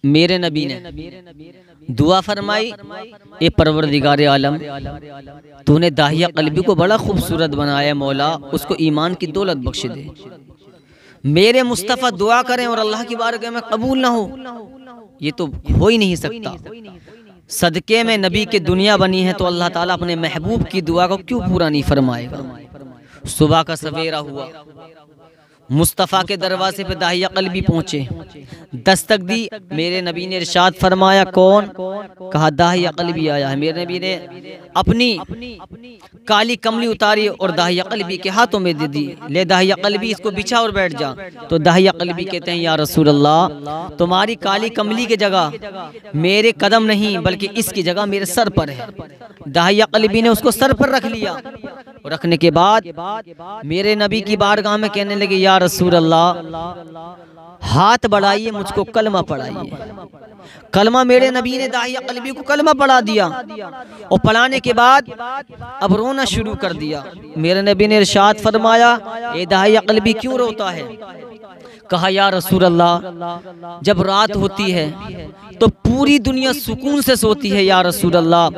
मेरे नबी ने दुआ फरमाई, ए परवरदिगार आलम, तूने दाहिया कल्बी को बड़ा खूबसूरत बनाया मौला, उसको ईमान की दौलत बख्श दे। मेरे मुस्तफ़ा दुआ करें और अल्लाह की बारगाह में कबूल ना हो, ये तो हो ही नहीं सकता। सदके में नबी के दुनिया बनी है तो अल्लाह ताला अपने महबूब की दुआ को क्यों पूरा नहीं फरमाएगा। सुबह का सवेरा हुआ, मुस्तफ़ा के दरवाजे पे दाहिया कल्बी पहुंचे, दस्तक दी। मेरे नबी ने इरशाद फरमाया, कौन? कहा दाहिया कल्बी आया है। मेरे नबी ने अपनी काली कमली उतारी और दाहिया कल्बी के हाथों में दे दी, ले दाहिया कल्बी, इसको बिछा और बैठ जा। तो दाहिया कल्बी कहते हैं, या रसूल अल्लाह, तुम्हारी काली कमली की जगह मेरे कदम नहीं बल्कि इसकी जगह मेरे सर पर है। दाहिया कल्बी ने उसको सर पर रख लिया। रखने के बाद मेरे नबी की बारगाह में कहने लगे, या रसूल अल्लाह, हाथ बढ़ाइए, मुझको कलमा पढ़ाइए। कलमा मेरे नबी ने दाहिया कल्बी को कलमा पढ़ा दिया और पढ़ाने के बाद अब रोना शुरू कर दिया। मेरे नबी ने इरशाद फरमाया, ए दाहिया कल्बी क्यों रोता है? कहा, या रसूल अल्लाह, जब रात होती है तो पूरी दुनिया सुकून से सोती है या रसूल अल्लाह,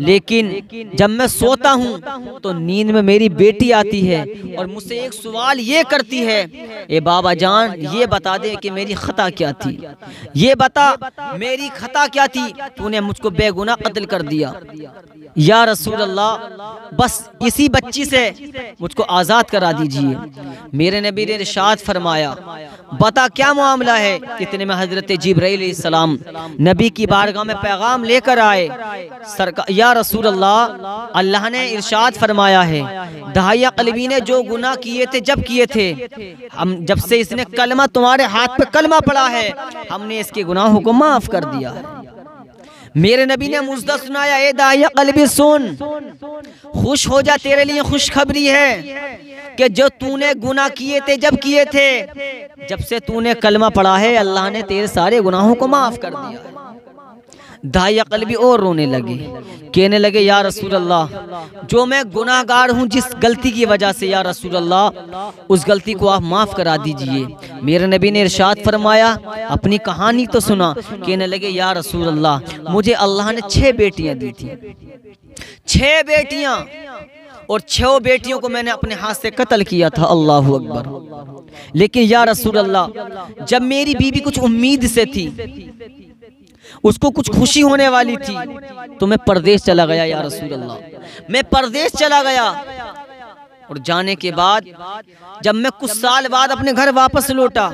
लेकिन जब मैं सोता हूँ तो नींद में मेरी बेटी आती है और मुझसे एक सवाल ये करती है, ए बाबा जान, ये बता दे कि मेरी खता क्या थी, ये बता मेरी खता क्या थी, तूने मुझको बेगुनाह कत्ल कर दिया। या रसूल अल्लाह, बस इसी बच्ची से मुझको आज़ाद करा दीजिए। मेरे नबी ने इरशाद फरमाया, बता क्या मामला है। इतने में हजरत जिब्राइल अलैहिस्सलाम नबी की बारगाह में पैगाम लेकर आए। सरकार, या रसूल अल्लाह, अल्लाह ने इरशाद फरमाया है, दाहिया कल्बी ने जो गुनाह किए थे, जब किए थे, हम जब से इसने कलमा तुम्हारे हाथ पे कलमा पड़ा है, हमने इसके गुनाहों को माफ कर दिया है। मेरे नबी ने मुझदा सुनाया, ए दाहिया कल्बी सुन, खुश हो जा, तेरे लिए खुशखबरी है कि जो तूने गुनाह किए थे, जब किए थे, जब से तूने कलमा पढ़ा है, अल्लाह ने तेरे सारे गुनाहों को माफ कर दिया है। दाहिया कल्बी और रोने लगे, कहने लगे, या रसूल अल्लाह, जो मैं गुनाहगार हूँ जिस गलती की वजह से, या रसूल अल्लाह, उस गलती को आप माफ़ करा दीजिए। मेरे नबी ने इरशाद फरमाया, अपनी कहानी तो सुना। कहने लगे, या रसूल अल्लाह, मुझे अल्लाह ने 6 बेटियाँ दी थी, 6 बेटियाँ, और 6 बेटियों को मैंने अपने हाथ से कत्ल किया था। अल्लाहु अकबर। लेकिन या रसूल अल्लाह, जब मेरी बीवी कुछ उम्मीद से थी, उसको कुछ खुशी होने वाली थी, तो मैं परदेश चला गया। या रसूल अल्लाह, मैं परदेश चला गया और जाने के बाद जब मैं कुछ साल बाद अपने घर वापस लौटा,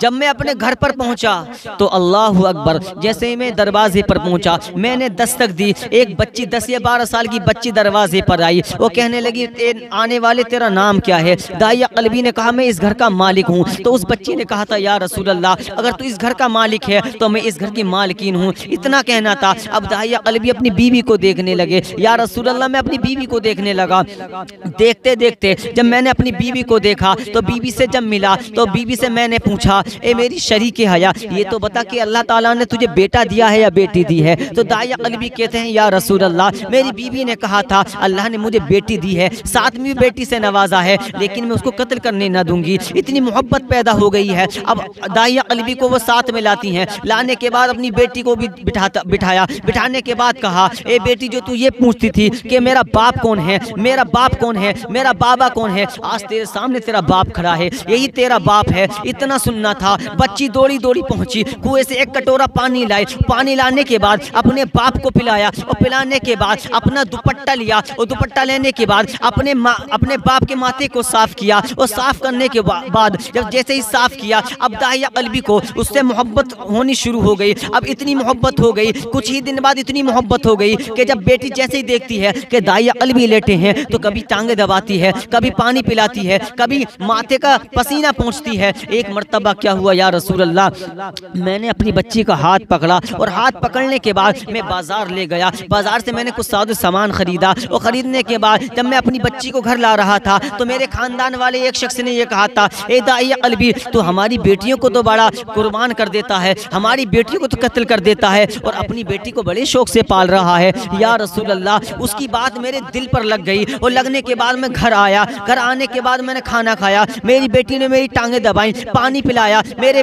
जब मैं अपने घर पर पहुंचा तो अल्लाहु अकबर, जैसे ही मैं दरवाजे पर पहुंचा, मैंने दस्तक दी। एक बच्ची 10 या 12 साल की बच्ची दरवाजे पर आई। वो कहने लगी, आने वाले तेरा नाम क्या है? दाहिया कल्बी ने कहा, मैं इस घर का मालिक हूँ। तो उस बच्ची ने कहा था, या रसूल अल्लाह, अगर तू इस घर का मालिक है तो मैं इस घर की मालकिन हूँ। इतना कहना था। अब दाहिया कल्बी अपनी बीवी को देखने लगे। या रसूल अल्लाह, मैं अपनी बीवी को देखने लगा। देखते देखते जब मैंने अपनी बीवी को देखा तो बीवी से जब मिला तो बीवी से मैंने पूछा, ए मेरी शरीके हया, ये तो बता कि अल्लाह ताला ने तुझे बेटा दिया है या बेटी दी है? तो दाहिया कल्बी कहते हैं, या रसूल अल्लाह, मेरी बीवी ने कहा था अल्लाह ने मुझे बेटी दी है, 7वीं बेटी से नवाजा है, लेकिन मैं उसको कत्ल करने ना दूंगी। इतनी मोहब्बत पैदा हो गई है। अब दाहिया कल्बी को वो साथ में लाती हैं। लाने के बाद अपनी बेटी को भी बिठाया। बिठाने के बाद कहा, ए बेटी, जो तू ये पूछती थी कि मेरा बाप कौन है, मेरा बाप कौन है, मेरा बाबा कौन है, आज तेरे सामने तेरा बाप खड़ा है, यही तेरा बाप है। इतना सुनना था। बच्ची दौड़ी दौड़ी पहुंची, कुएं से एक कटोरा पानी लाई। पानी लाने के बाद अपने बाप को पिलाया और पिलाने के बाद अपना दुपट्टा लिया और दुपट्टा लेने के बाद अपने बाप के माथे को साफ किया और साफ करने के बाद जब जैसे ही साफ किया, अब दाहिया कल्बी को उससे मोहब्बत होनी शुरू हो गई। अब इतनी मोहब्बत हो गई, कुछ ही दिन बाद इतनी मोहब्बत हो गई कि जब बेटी जैसे ही देखती है कि दाहिया कल्बी लेटे हैं तो कभी टांगे दबाती है, कभी पानी पिलाती है, कभी माथे का पसीना पहुंचती है। एक मर्तबा क्या हुआ, या रसूल अल्लाह, मैंने अपनी बच्ची का हाथ पकड़ा और हाथ पकड़ने के बाद मैं बाजार ले गया। बाजार से मैंने कुछ सादो सामान खरीदा और खरीदने के बाद जब मैं अपनी बच्ची को घर ला रहा था तो मेरे खानदान वाले एक शख्स ने यह कहा था, ए दाहिया कल्बी, तो हमारी बेटियों को तो बड़ा कुर्बान कर देता है, हमारी बेटियों को तो कत्ल कर देता है और अपनी बेटी को बड़े शौक से पाल रहा है। या रसूल अल्लाह, उसकी बात मेरे दिल पर लग गई और लगने के बाद मैं घर आया। घर आने के बाद मैंने खाना खाया, मेरी बेटी ने मेरी टांगें दबाई, पानी पिलाया, मेरे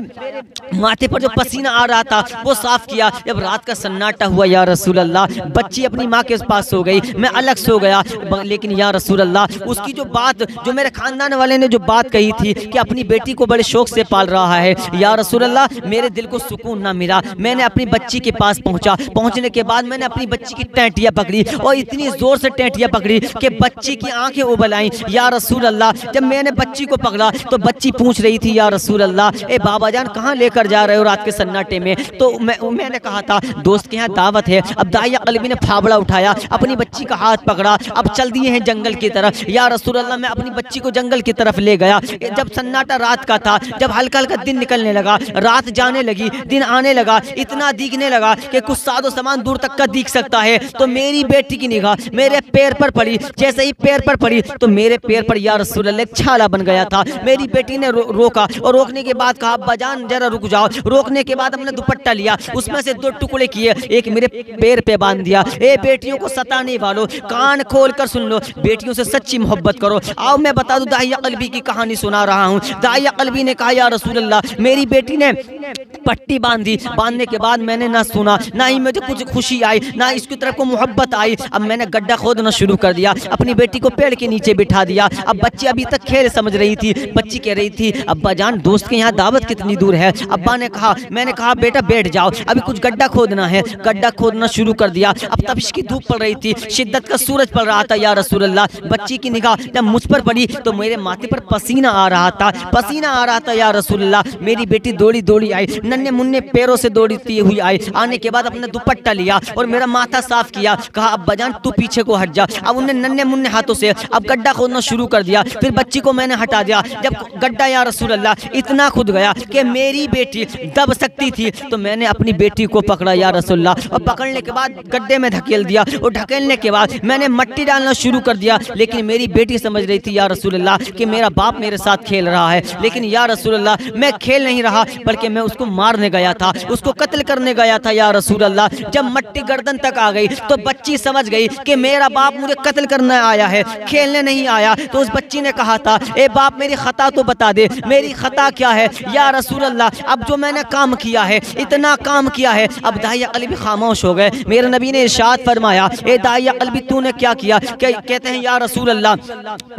माथे पर जो पसीना आ रहा था वो साफ किया। जब रात का सन्नाटा हुआ या रसूल अल्लाह, बच्ची अपनी माँ के पास सो गई, मैं अलग सो गया। लेकिन या रसूल अल्लाह, उसकी जो बात, जो मेरे खानदान वाले ने जो बात कही थी कि अपनी बेटी को बड़े शौक से पाल रहा है, या रसूल अल्लाह, मेरे दिल को सुकून ना मिला। मैंने अपनी बच्ची के पास पहुंचा। पहुंचने के बाद मैंने अपनी बच्ची की टैंटियाँ पकड़ी और इतनी जोर से टैंटियाँ पकड़ी कि बच्ची की आंखें उबल आईं। या रसूल अल्लाह, जब मैंने बच्ची को पकड़ा तो बच्ची पूछ रही थी, या रसूल अल्लाह, ए बाबा जान कहाँ लेकर जा रहे हो रात के सन्नाटे में? तो मैंने कहा था दोस्त के यहाँ दावत है। अब दाइया कल्बी ने फावड़ा उठाया, अपनी बच्ची का हाथ पकड़ा, अब चल दिए हैं जंगल की तरफ। या रसूल अल्लाह, मैं अपनी बच्ची को जंगल की तरफ ले गया। जब सन्नाटा रात का था, जब हल्का हल्का दिन निकलने लगा, रात जाने लगी, दिन आने लगा, इतना दिखने लगा कि कुछ सादो सामान दूर तक का दिख सकता है, तो मेरी बेटी की निगाह मेरे पैर पर पड़ी। जैसे ही पैर पर पड़ी तो मेरे पैर पर या रसूल अल्लाह एक छाला बन गया था। मेरी बेटी ने रोका और रोकने के बाद कहा, अब्बा जान जरा रुक जाओ। रोकने के बाद हमने दुपट्टा लिया, उसमें से 2 टुकड़े किए, एक मेरे पैर पे बांध दिया। ए बेटियों को सताने वालों, कान खोल कर सुन लो, बेटियों से सच्ची मोहब्बत करो। आओ मैं बता दूं दाहिया कल्बी की कहानी सुना रहा हूँ। दाहिया कल्बी ने कहा, या रसूल अल्लाह, मेरी बेटी ने पट्टी बांधी। बांधने के बाद मैंने ना सुना, ना ही मुझे कुछ खुशी आई, ना इसकी तरफ को मोहब्बत आई। अब मैंने गड्ढा खोदना शुरू कर दिया, अपनी बेटी को पेड़ के नीचे बिठा दिया। अब बच्ची अभी तक खेल समझ रही थी। बच्ची कह रही थी, अब्बा जान दोस्त के यहाँ दावत कितनी दूर है? अब्बा ने कहा, मैंने कहा बेटा बैठ जाओ, अभी कुछ गड्ढा खोदना है। गड्ढा खोदना शुरू कर दिया। अब तपिश की धूप पड़ रही थी, शिद्दत का सूरज पड़ रहा था। या रसूल अल्लाह, बच्ची की निगाह जब मुझ पर पड़ी तो मेरे माथे पर पसीना आ रहा था, पसीना आ रहा था। या रसूल अल्लाह, मेरी बेटी दौड़ी दौड़ी आई, नन्हे मुन्ने पैरों से दौड़ती हुई आई। आने के बाद अपना दुपट्टा लिया और मेरा माथा साफ किया। कहा, अब्बा जान तू पीछे को हट जा। अब उन्हें नन्हे मुन्ने हाथों से अब गड्ढा खोदना शुरू कर दिया। फिर बच्ची को मैंने हटा दिया। जब गड्ढा या रसूल अल्लाह इतना खुद गया कि मेरी बेटी दब सकती थी, तो मैंने अपनी बेटी को पकड़ा या रसूल अल्लाह, और पकड़ने के बाद गड्ढे में धकेल दिया। और ढकेलने के बाद मैंने मट्टी डालना शुरू कर दिया। लेकिन मेरी बेटी समझ रही थी या रसूल अल्लाह कि मेरा बाप मेरे साथ खेल रहा है। लेकिन या रसूल अल्लाह, मैं खेल नहीं रहा, बल्कि मैं उसको मारने गया था, उसको कत्ल करने गया था। या रसूल अल्लाह, जब मट्टी गर्दन तक आ गई तो बच्ची समझ गई कि मेरा बाप मुझे कत्ल करने आया है, खेलने नहीं आया। तो उस बच्ची ने कहा था, ए बाप मेरी खता तो बता दे, मेरी खता क्या है? या रसूल अल्लाह, अब जो मैंने काम किया है, इतना काम किया है। अब दाहिया कल्बी खामोश हो गए। मेरे नबी ने इरशाद फरमाया, ए दाहिया कल्बी तूने क्या किया? कहते हैं या रसूल अल्लाह,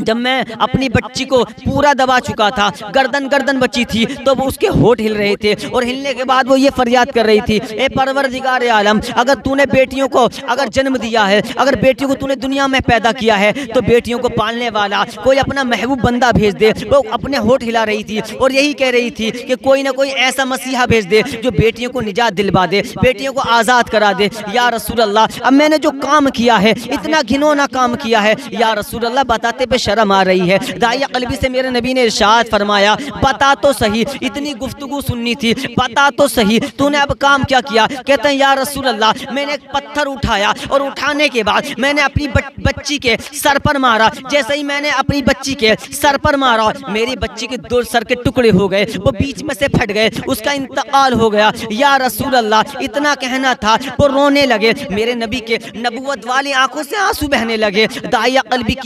जब मैं अपनी बच्ची को पूरा दबा चुका था, गर्दन बची थी, तो वो उसके होठ हिल रहे थे और हिलने के बाद वो ये फरियाद कर रही थी, ए परवरदिगार आलम, अगर तूने बेटियों को अगर जन्म दिया है, अगर बेटियों को तूने दुनिया में पैदा किया है, तो बेटियों को पालने वाला कोई अपना महबूब बंदा भेज दे। वो अपने होठ हिला रही थी और यही कह रही थी कि कोई ना कोई ऐसा मसीहा भेज दे जो बेटियों को निजात दिलवा दे, बेटियों को आज़ाद करा दे। या रसूल अल्लाह, अब मैंने जो काम किया है, इतना घिनौना काम किया है, या रसूल अल्लाह बताते पे शर्म आ रही है। दाहिया कल्बी से मेरे नबी ने इरशाद फरमाया, बता तो सही, इतनी गुफ्तगू सुननी थी, बता तो सही तूने अब काम क्या किया? कहते हैं या रसूल अल्लाह, मैंने एक पत्थर उठाया और उठाने के बाद मैंने अपनी बच्ची के सर पर मारा। जैसे ही मैंने अपनी बच्ची के सर पर मारा, मेरी बच्ची के 2 सर के टुकड़े हो गए, वो बीच में से फट गए, उसका इंतकाल हो गया। या रसूल अल्लाह, इतना कहना था, वो रोने लगे। मेरे नबी के नबूवत वाली आंखों से आंसू बहने लगे। दाहिया कल्बी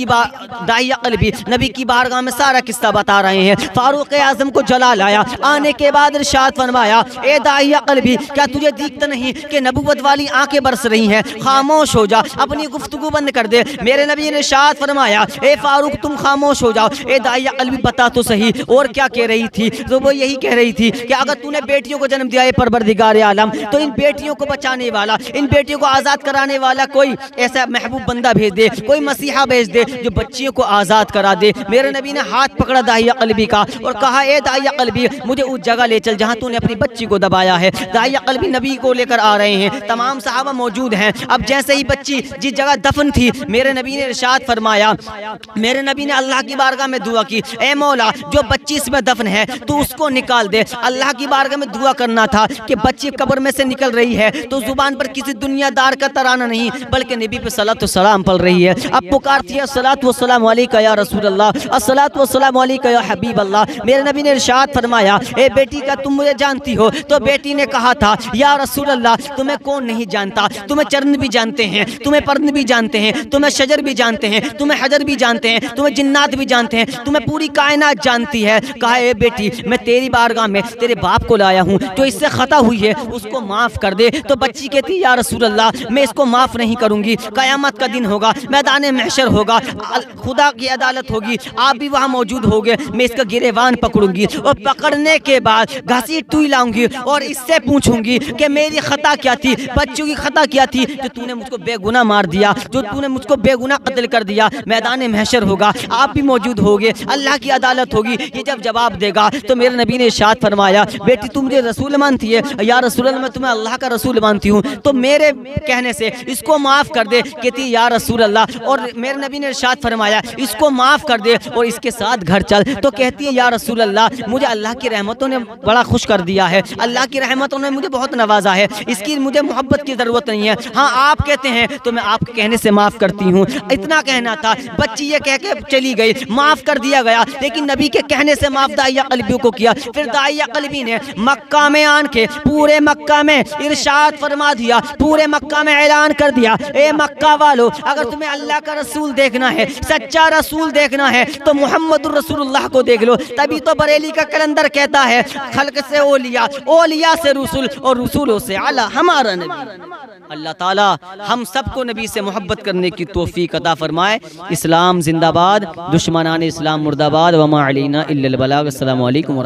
नबी की बारगाह में सारा किस्सा बता रहे हैं। फारूक आजम को जलाल आया, आने के बाद इरशाद फरमाया, ए दाहिया कल्बी, क्या तुझे दिखता नहीं कि नबूवत वाली आंखें बरस रही हैं? खामोश हो जा, अपनी गुफ्तगू बंद कर दे। मेरे नबी ने इरशाद फरमाया, ए फारूक तुम खामोश हो जाओ। ए दाहिया कल्बी बता तो सही और क्या कह रही थी? तो वो यही कह रही थी कि अगर तूने बेटियों को जन्म दिया है परवरदिगार आलम, तो इन बेटियों को बचाने वाला, इन बेटियों को आज़ाद कराने वाला कोई ऐसा महबूब बंदा भेज दे, कोई मसीहा भेज दे जो बच्चियों को आज़ाद करा दे। मेरे नबी ने हाथ पकड़ा दाहिया कल्बी का और कहा, ए दाहिया कल्बी, मुझे उस जगह ले चल जहाँ तूने अपनी बच्ची को दबाया है। दाहिया कल्बी नबी को लेकर आ रहे हैं, तमाम सहाबा मौजूद हैं। अब जैसे ही बच्ची जिस जगह दफन थी, मेरे नबी ने इरशाद फरमाया, मेरे नबी ने अल्लाह की बारगाह में दुआ की, ए मौला जो बच्ची इसमें दफन है तो उसको निकाल दे। अल्लाह की बारगाह में दुआ करना था कि बच्ची कब्र में से निकल रही है तो जुबान पर किसी दुनियादार का तराना नहीं, बल्कि नबी पे सलात व सलाम पल रही है। अब पुकारती है, अस्सलातु वस्सलामु अलैका या रसूल अल्लाह, अस्सलातु वस्सलामु अलैका या हबीब अल्लाह। मेरे नबी ने इरशाद फरमाया, ए बेटी का तुम मुझे जानती हो? तो बेटी ने कहा था, या रसूल अल्लाह, तुम्हें कौन नहीं जानता, तुम्हें चरण भी जानते हैं, तुम्हें पर्न भी जानते हैं, तुम्हें शजर भी जानते हैं, तुम्हें हजर भी जानते हैं, तुम्हें जिन्नात भी जानते हैं, तुम्हें पूरी कायनात जानती है। कहा, ए बेटी, मैं तेरी बारगाह में तेरे बाप को लाया हूँ, जो इससे खता हुई है उसको माफ़ कर दे। तो बच्ची कहती, या रसूल अल्लाह, मैं इसको माफ़ नहीं करूँगी, क़यामत का दिन होगा, मैदान महशर होगा, खुदा की अदालत होगी, आप भी वहाँ मौजूद होगे, मैं इसका गिरेबान पकड़ूंगी और पकड़ने के बाद घसीट टूई लाऊंगी और इससे पूछूंगी कि मेरी खता क्या थी, बच्चों की खता क्या थी, जो तूने मुझको बेगुनाह मार दिया, जो तूने मुझको बेगुनाह कत्ल कर दिया। मैदान महशर होगा, आप भी मौजूद होगे, अल्लाह की अदालत होगी। ये जब जवाब देगा तो मेरे नबी ने इरशाद फरमाया, बेटी तुम मुझे रसूल मानती है? या रसूल अल्लाह, मैं तुम्हें अल्लाह का रसूल मानती हूँ, तो मेरे कहने से इसको माफ़ कर दे। कहती, या रसूल अल्लाह, और मेरे नबी ने इरशाद फरमाया, इसको माफ़ कर दे और इसके साथ घर चल। तो कहती है, या रसूल अल्लाह, मुझे अल्लाह की रहमतों ने बड़ा खुश कर दिया है, अल्लाह की रहमतों ने मुझे बहुत नवाजा है, इसकी मुझे मोहब्बत की ज़रूरत नहीं है। हाँ, आप कहते हैं तो मैं आपके कहने से माफ़ करती हूँ। इतना कहना था। बच्ची ये कह के चली गई, माफ़ कर दिया गया, लेकिन नबी के कहने से माफ़ दाइया क़ल्बी को किया। फिर दाइया क़ल्बी ने मक्का में आन के पूरे मक्का में इरशाद फरमा दिया, पूरे मक्का में ऐलान कर दिया, ए मक्का वालों, अगर तुम्हें अल्लाह का रसूल देखना है, सच्चा रसूल देखना है, तो मोहम्मदुर रसूलुल्लाह को देख लो। तभी तो बरेली का कलंदर कहता है, खल्क से ओलिया, ओलिया से रसूल और रसूलों से आला हमारा नबी। अल्लाह ताला हम सबको नबी से मोहब्बत करने की तौफीक अता फरमाए। इस्लाम जिंदाबाद, दुश्मनान इस्लाम मुर्दाबाद, वमा अलैना इल्लल बलाग। अस्सलामु अलैकुम।